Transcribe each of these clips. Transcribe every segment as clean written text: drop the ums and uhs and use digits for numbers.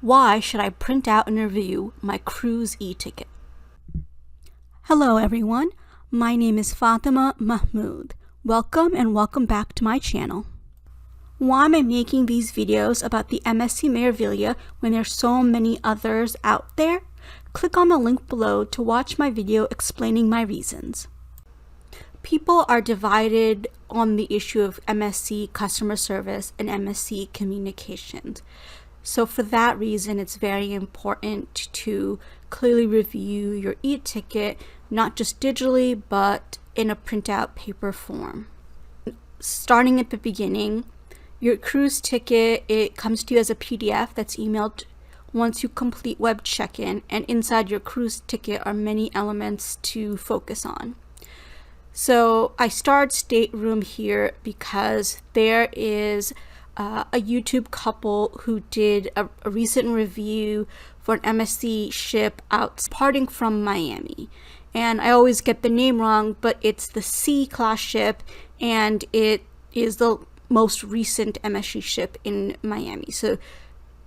Why should I print out and review my cruise e-ticket? Hello everyone, my name is Fatima Mahmood. Welcome and welcome back to my channel. Why am I making these videos about the MSC Meraviglia when there's so many others out there? Click on the link below to watch my video explaining my reasons. People are divided on the issue of MSC customer service and MSC communications. So for that reason, it's very important to clearly review your e-ticket, not just digitally, but in a printout paper form. Starting at the beginning, your cruise ticket, it comes to you as a PDF that's emailed once you complete web check-in, and inside your cruise ticket are many elements to focus on. So I started stateroom here because there is a YouTube couple who did a recent review for an MSC ship out departing from Miami. And I always get the name wrong, but it's the C-class ship, and it is the most recent MSC ship in Miami. So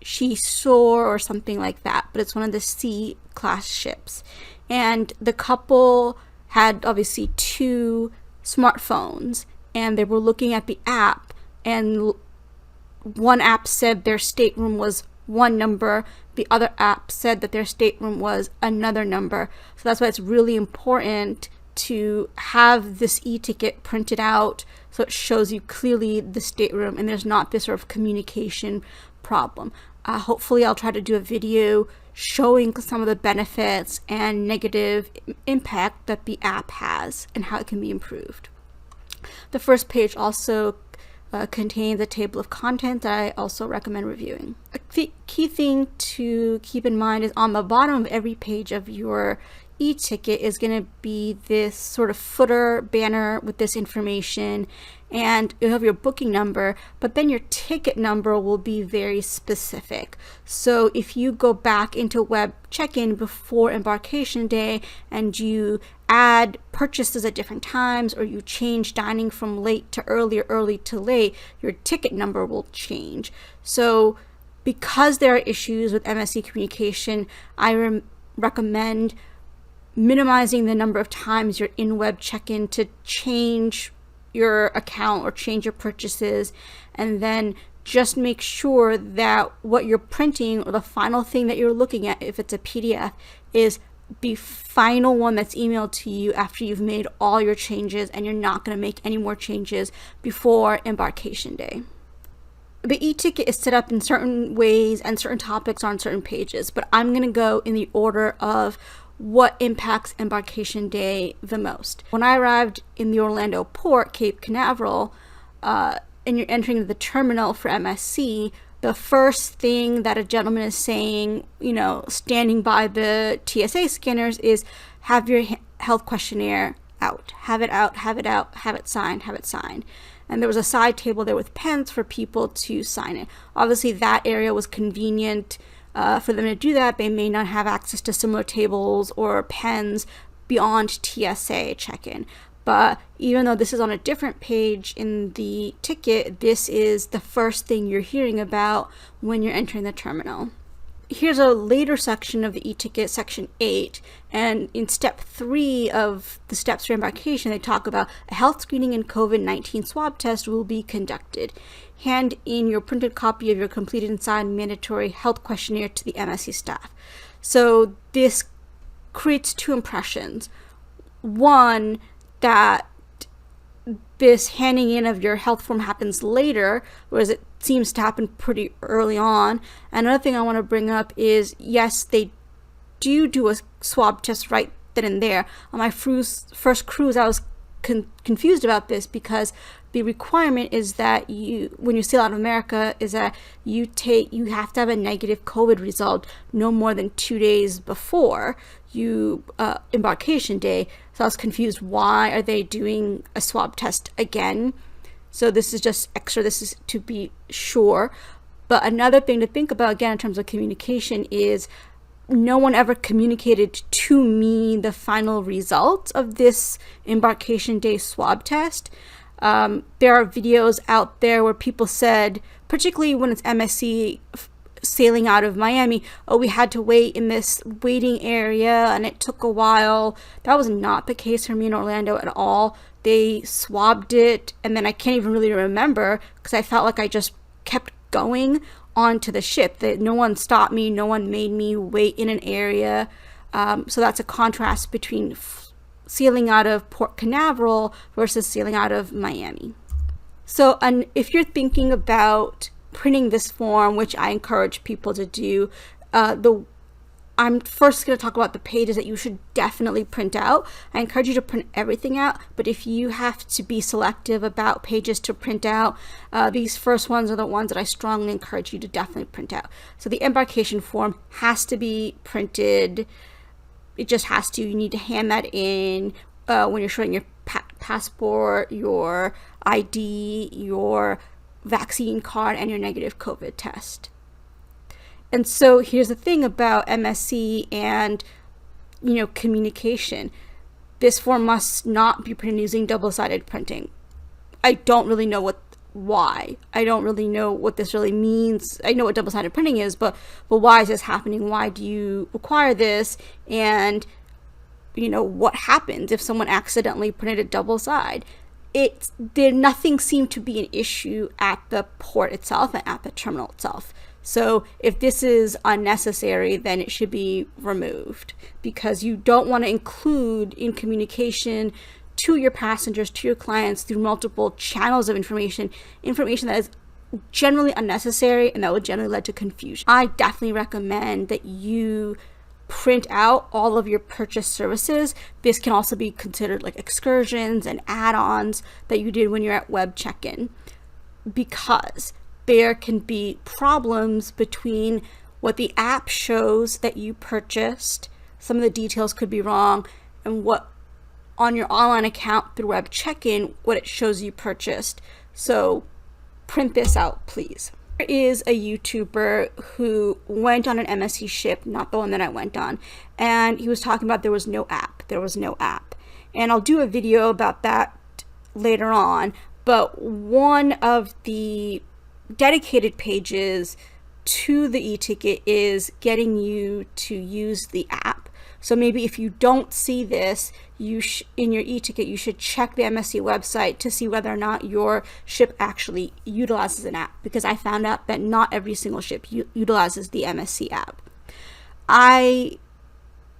she Soar or something like that, but it's one of the C-class ships. And the couple had obviously two smartphones, and they were looking at the app, and one app said their stateroom was one number, the other app said that their stateroom was another number. So that's why it's really important to have this e-ticket printed out so it shows you clearly the stateroom and there's not this sort of communication problem. Hopefully I'll try to do a video showing some of the benefits and negative impact that the app has and how it can be improved. The first page also contains a table of content that I also recommend reviewing. A key thing to keep in mind is on the bottom of every page of your e-ticket is going to be this sort of footer banner with this information, and you'll have your booking number, but then your ticket number will be very specific. So if you go back into web check-in before embarkation day and you add purchases at different times, or you change dining from late to early or early to late, your ticket number will change. So because there are issues with MSC communication, I recommend minimizing the number of times you're in web check-in to change your account or change your purchases, and then just make sure that what you're printing or the final thing that you're looking at, if it's a PDF, is the final one that's emailed to you after you've made all your changes and you're not going to make any more changes before embarkation day. The e-ticket is set up in certain ways and certain topics on certain pages, but I'm going to go in the order of what impacts embarkation day the most. When I arrived in the Orlando port, Cape Canaveral, and you're entering the terminal for MSC, the first thing that a gentleman is saying, standing by the TSA scanners, is have your health questionnaire out. Have it out, have it out, have it signed, have it signed. And there was a side table there with pens for people to sign it. Obviously, that area was convenient for them to do that. They may not have access to similar tables or pens beyond TSA check-in. But even though this is on a different page in the ticket, this is the first thing you're hearing about when you're entering the terminal. Here's a later section of the e-ticket, section 8, and in step 3 of the steps for embarkation, they talk about a health screening and COVID-19 swab test will be conducted. Hand in your printed copy of your completed and signed mandatory health questionnaire to the MSC staff. So this creates two impressions. One, that this handing in of your health form happens later, whereas it seems to happen pretty early on. Another thing I want to bring up is, yes, they do a swab test right then and there. On my first cruise, I was confused about this because the requirement is that when you sail out of America, is that you have to have a negative COVID result no more than 2 days before embarkation day. So I was confused. Why are they doing a swab test again? So this is just extra. This is to be sure. But another thing to think about, again, in terms of communication, is no one ever communicated to me the final results of this embarkation day swab test. There are videos out there where people said, particularly when it's MSC sailing out of Miami, oh, we had to wait in this waiting area and it took a while. That was not the case for me in Orlando at all. They swabbed it, and then I can't even really remember because I felt like I just kept going onto the ship. That no one stopped me, no one made me wait in an area. So that's a contrast between sailing out of Port Canaveral versus sailing out of Miami. So if you're thinking about printing this form, which I encourage people to do, I'm first going to talk about the pages that you should definitely print out. I encourage you to print everything out, but if you have to be selective about pages to print out, these first ones are the ones that I strongly encourage you to definitely print out. So the embarkation form has to be printed. It just has to. You need to hand that in when you're showing your passport, your ID, your vaccine card, and your negative COVID test. And so here's the thing about MSC and, communication. This form must not be printed using double-sided printing. I don't really know why. I don't really know what this really means. I know what double-sided printing is, but why is this happening? Why do you require this? And, what happens if someone accidentally printed a double side? Nothing seemed to be an issue at the port itself and at the terminal itself. So if this is unnecessary, then it should be removed, because you don't want to include in communication to your passengers, to your clients, through multiple channels of information that is generally unnecessary and that will generally lead to confusion. I definitely recommend that you print out all of your purchase services. This can also be considered like excursions and add-ons that you did when you're at web check-in, because there can be problems between what the app shows that you purchased, some of the details could be wrong, and what on your online account through web check-in, what it shows you purchased. So print this out, please. There is a YouTuber who went on an MSC ship, not the one that I went on, and he was talking about there was no app. And I'll do a video about that later on, but one of the dedicated pages to the e-ticket is getting you to use the app. So maybe if you don't see this in your e-ticket, you should check the MSC website to see whether or not your ship actually utilizes an app, because I found out that not every single ship utilizes the MSC app. I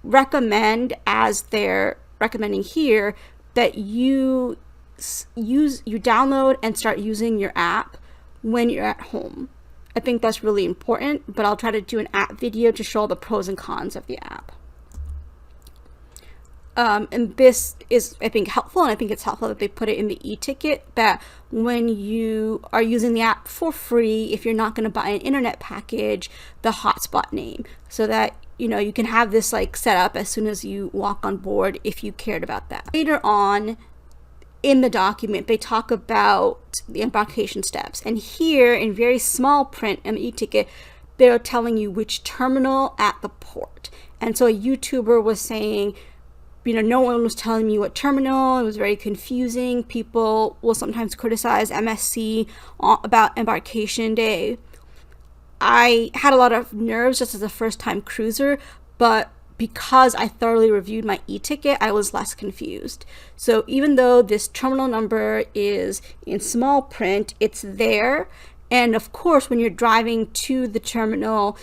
recommend, as they're recommending here, that you download and start using your app when you're at home. I think that's really important, but I'll try to do an app video to show all the pros and cons of the app. And this is, I think, helpful, and I think it's helpful that they put it in the e-ticket, that when you are using the app for free, if you're not going to buy an internet package, the hotspot name, so that you can have this set up as soon as you walk on board if you cared about that. Later on in the document, they talk about the embarkation steps, and here in very small print in the e-ticket, they're telling you which terminal at the port. And so a YouTuber was saying, no one was telling me what terminal. It was very confusing. People will sometimes criticize MSC about embarkation day. I had a lot of nerves just as a first-time cruiser, but because I thoroughly reviewed my e-ticket, I was less confused. So even though this terminal number is in small print, it's there. And of course, when you're driving to the terminal,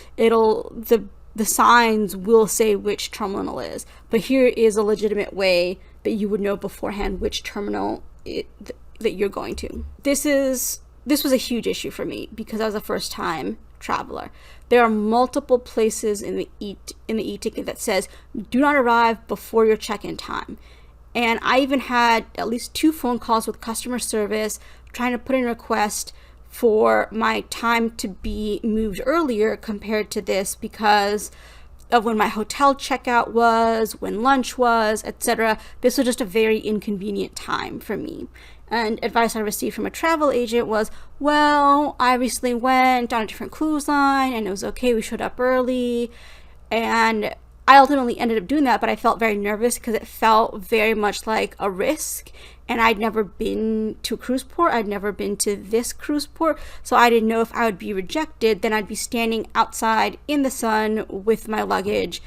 the signs will say which terminal is. But here is a legitimate way that you would know beforehand which terminal that you're going to. This was a huge issue for me because I was a first-time traveler. There are multiple places in the e-ticket that says do not arrive before your check-in time. And I even had at least 2 phone calls with customer service trying to put in a request for my time to be moved earlier compared to this, because of when my hotel checkout was, when lunch was, etc. This was just a very inconvenient time for me. And advice I received from a travel agent was, well, I recently went on a different cruise line and it was okay, we showed up early. And I ultimately ended up doing that, but I felt very nervous because it felt very much like a risk. and I'd never been to a cruise port. I'd never been to this cruise port, so I didn't know if I would be rejected. Then I'd be standing outside in the sun with my luggage,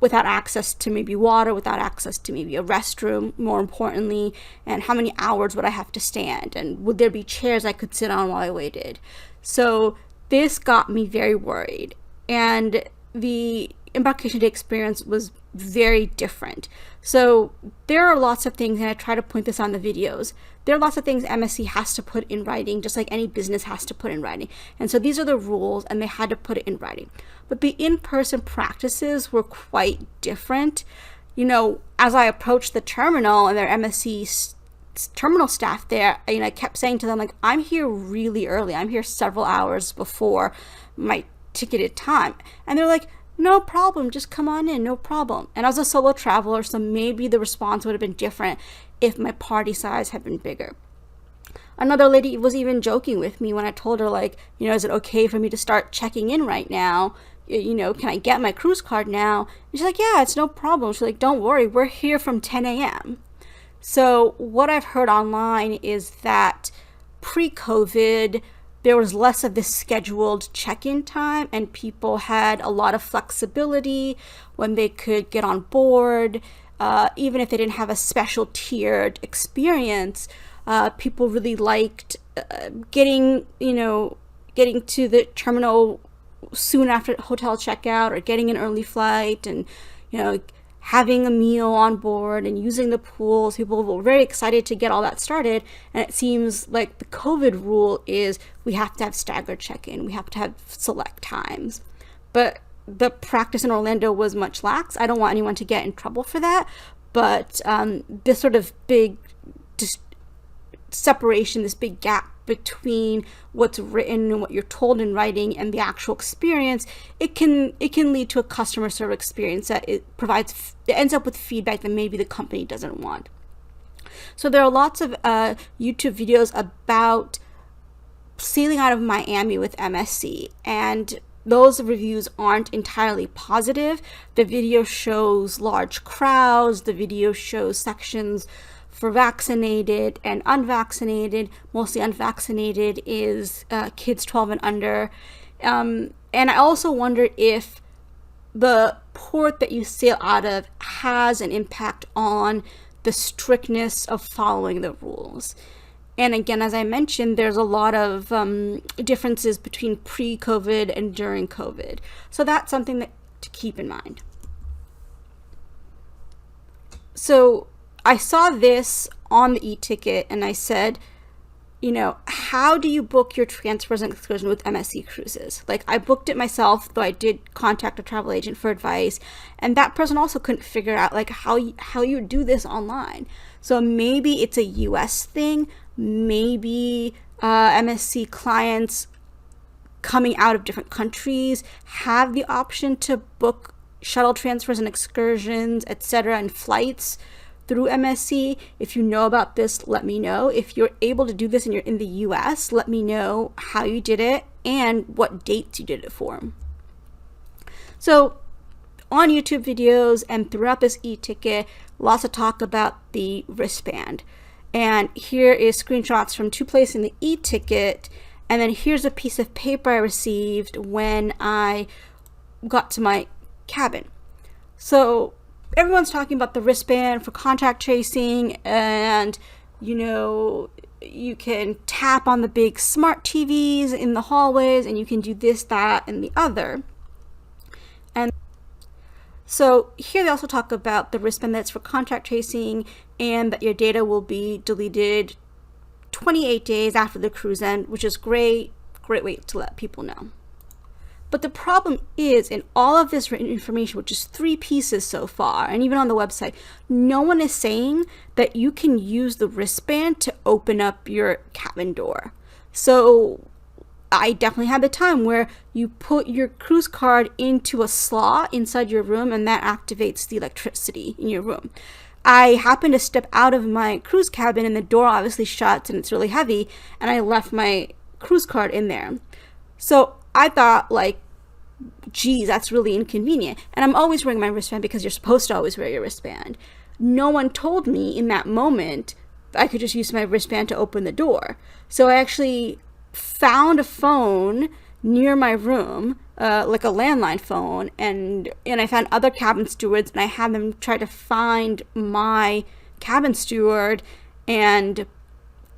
without access to maybe water, without access to maybe a restroom, more importantly, and how many hours would I have to stand, and would there be chairs I could sit on while I waited? So this got me very worried, and the embarkation day experience was very different. So there are lots of things, and I try to point this on the videos, there are lots of things MSC has to put in writing, just like any business has to put in writing. And so these are the rules, and they had to put it in writing. But the in-person practices were quite different. You know, as I approached the terminal and their MSC terminal staff there, I kept saying to them, like, I'm here really early. I'm here several hours before my ticketed time. And they're like, no problem, just come on in, no problem. And I was a solo traveler, so maybe the response would have been different if my party size had been bigger. Another lady was even joking with me when I told her, like, is it okay for me to start checking in right now? Can I get my cruise card now? And she's like, yeah, it's no problem. She's like, don't worry, we're here from 10 a.m. So what I've heard online is that pre-COVID, there was less of this scheduled check-in time, and people had a lot of flexibility when they could get on board. Even if they didn't have a special tiered experience, people really liked getting to the terminal soon after hotel checkout, or getting an early flight, and having a meal on board and using the pools. People were very excited to get all that started. And it seems like the COVID rule is we have to have staggered check-in. We have to have select times. But the practice in Orlando was much lax. I don't want anyone to get in trouble for that. But this sort of big separation, this big gap between what's written and what you're told in writing and the actual experience, it can lead to a customer service experience that it ends up with feedback that maybe the company doesn't want. So there are lots of YouTube videos about sailing out of Miami with MSC, and those reviews aren't entirely positive. The video shows large crowds, the video shows sections for vaccinated and unvaccinated. Mostly unvaccinated is kids 12 and under. And I also wonder if the port that you sail out of has an impact on the strictness of following the rules. And again, as I mentioned, there's a lot of differences between pre-COVID and during COVID. So that's something to keep in mind. So I saw this on the e-ticket, and I said, how do you book your transfers and excursion with MSC Cruises? Like, I booked it myself, though I did contact a travel agent for advice, and that person also couldn't figure out like how you do this online. So maybe it's a US thing, maybe MSC clients coming out of different countries have the option to book shuttle transfers and excursions, etc., and flights through MSC. If you know about this, let me know. If you're able to do this and you're in the US, let me know how you did it and what dates you did it for. So on YouTube videos and throughout this e-ticket, lots of talk about the wristband. And here is screenshots from two places in the e-ticket. And then here's a piece of paper I received when I got to my cabin. So everyone's talking about the wristband for contact tracing, and you can tap on the big smart TVs in the hallways, and you can do this, that, and the other. And so here they also talk about the wristband that's for contact tracing, and that your data will be deleted 28 days after the cruise end, which is great way to let people know. But the problem is, in all of this written information, which is 3 pieces so far, and even on the website, no one is saying that you can use the wristband to open up your cabin door. So I definitely had the time where you put your cruise card into a slot inside your room, and that activates the electricity in your room. I happened to step out of my cruise cabin, and the door obviously shuts, and it's really heavy, and I left my cruise card in there. So I thought, like, geez, that's really inconvenient. And I'm always wearing my wristband because you're supposed to always wear your wristband. No one told me in that moment I could just use my wristband to open the door. So I actually found a phone near my room, like a landline phone, and I found other cabin stewards, and I had them try to find my cabin steward, and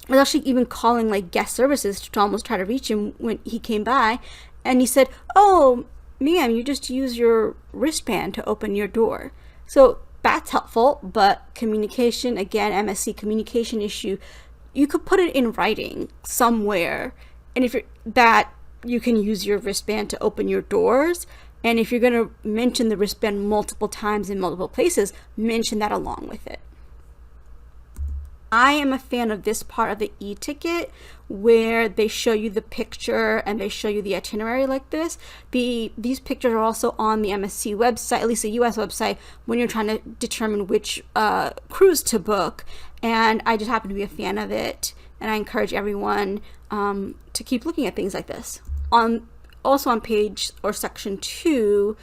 I was actually even calling like guest services to almost try to reach him when he came by, and he said, "Oh, ma'am, you just use your wristband to open your door." So that's helpful, but communication, again, MSC communication issue, you could put it in writing somewhere, and if you can use your wristband to open your doors, and if you're going to mention the wristband multiple times in multiple places, mention that along with it. I am a fan of this part of the e-ticket where they show you the picture and they show you the itinerary like this. These pictures are also on the MSC website, at least the US website, when you're trying to determine which cruise to book. And I just happen to be a fan of it. And I encourage everyone to keep looking at things like this. Also on page or section 2,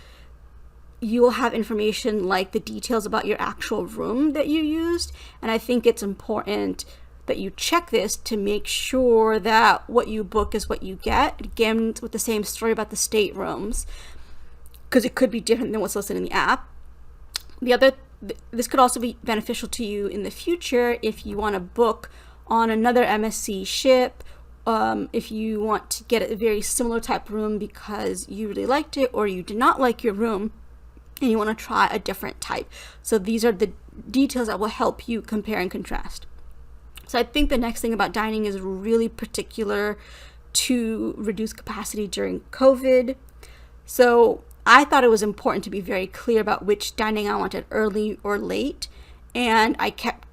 you will have information like the details about your actual room that you used. And I think it's important that you check this to make sure that what you book is what you get. Again, with the same story about the staterooms, because it could be different than what's listed in the app. This could also be beneficial to you in the future if you want to book on another MSC ship, if you want to get a very similar type room because you really liked it or you did not like your room and you want to try a different type. So these are the details that will help you compare and contrast. So I think the next thing about dining is really particular to reduce capacity during COVID. So I thought it was important to be very clear about which dining I wanted, early or late, and I kept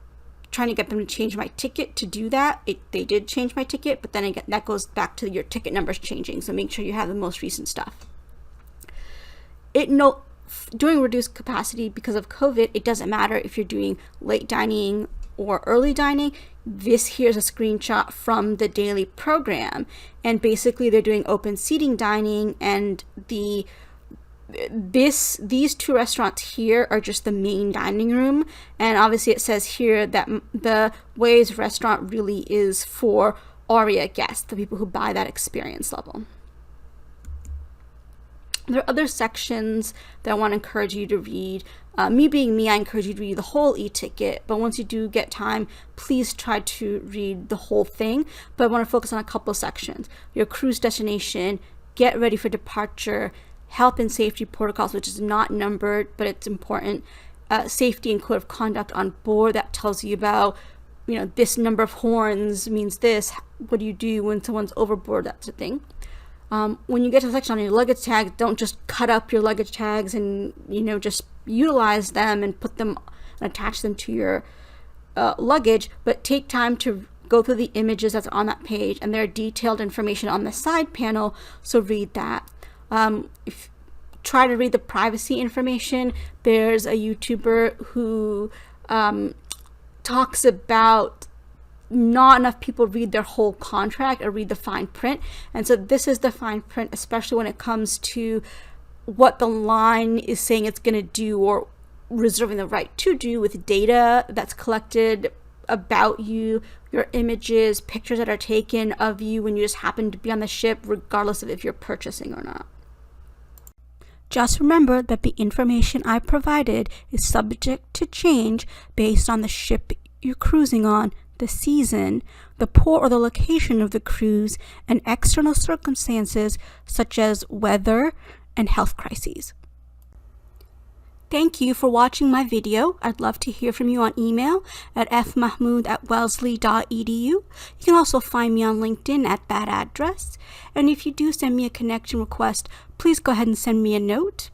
trying to get them to change my ticket to do that. They did change my ticket, but then again, that goes back to your ticket numbers changing, so make sure you have the most recent stuff. During reduced capacity because of COVID, it doesn't matter if you're doing late dining or early dining. Here's a screenshot from the daily program, and basically they're doing open seating dining, and these two restaurants here are just the main dining room, and obviously it says here that the Waves restaurant really is for Aria guests, the people who buy that experience level. There are other sections that I want to encourage you to read. Me being me, I encourage you to read the whole e-ticket, but once you do get time, please try to read the whole thing. But I want to focus on a couple of sections. Your cruise destination, get ready for departure, health and safety protocols, which is not numbered, but it's important. Safety and code of conduct on board, that tells you about, this number of horns means this. What do you do when someone's overboard? That sort of thing. When you get to the section on your luggage tag, don't just cut up your luggage tags and, just utilize them and put them and attach them to your luggage, but take time to go through the images that's on that page, and there are detailed information on the side panel, so read that. Try to read the privacy information. There's a YouTuber who talks about not enough people read their whole contract or read the fine print, and so this is the fine print, especially when it comes to what the line is saying it's going to do or reserving the right to do with data that's collected about you, your images, pictures that are taken of you when you just happen to be on the ship, regardless of if you're purchasing or not. Just remember that the information I provided is subject to change based on the ship you're cruising on, the season, the port or the location of the cruise, and external circumstances such as weather and health crises. Thank you for watching my video. I'd love to hear from you on email at fmahmood@wellesley.edu. You can also find me on LinkedIn at that address. And if you do send me a connection request, please go ahead and send me a note.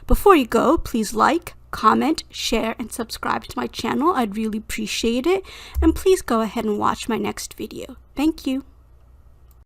Before you go, please like, comment, share, and subscribe to my channel. I'd really appreciate it. And please go ahead and watch my next video. Thank you.